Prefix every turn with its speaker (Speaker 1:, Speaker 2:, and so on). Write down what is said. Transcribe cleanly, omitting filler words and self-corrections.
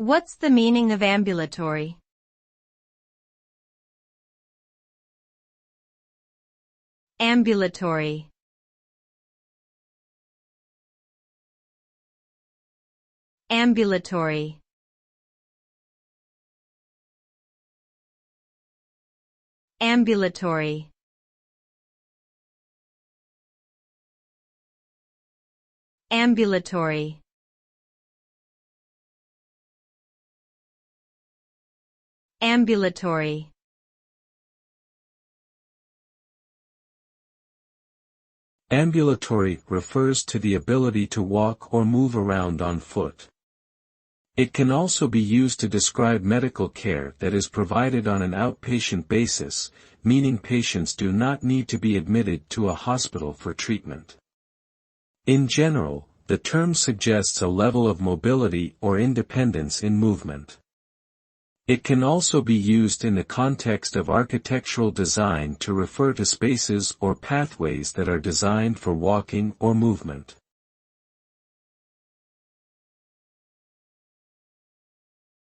Speaker 1: What's the meaning of ambulatory? Ambulatory. Ambulatory. Ambulatory. Ambulatory. Ambulatory.
Speaker 2: Ambulatory refers to the ability to walk or move around on foot. It can also be used to describe medical care that is provided on an outpatient basis, meaning patients do not need to be admitted to a hospital for treatment. In general, the term suggests a level of mobility or independence in movement. It can also be used in the context of architectural design to refer to spaces or pathways that are designed for walking or movement.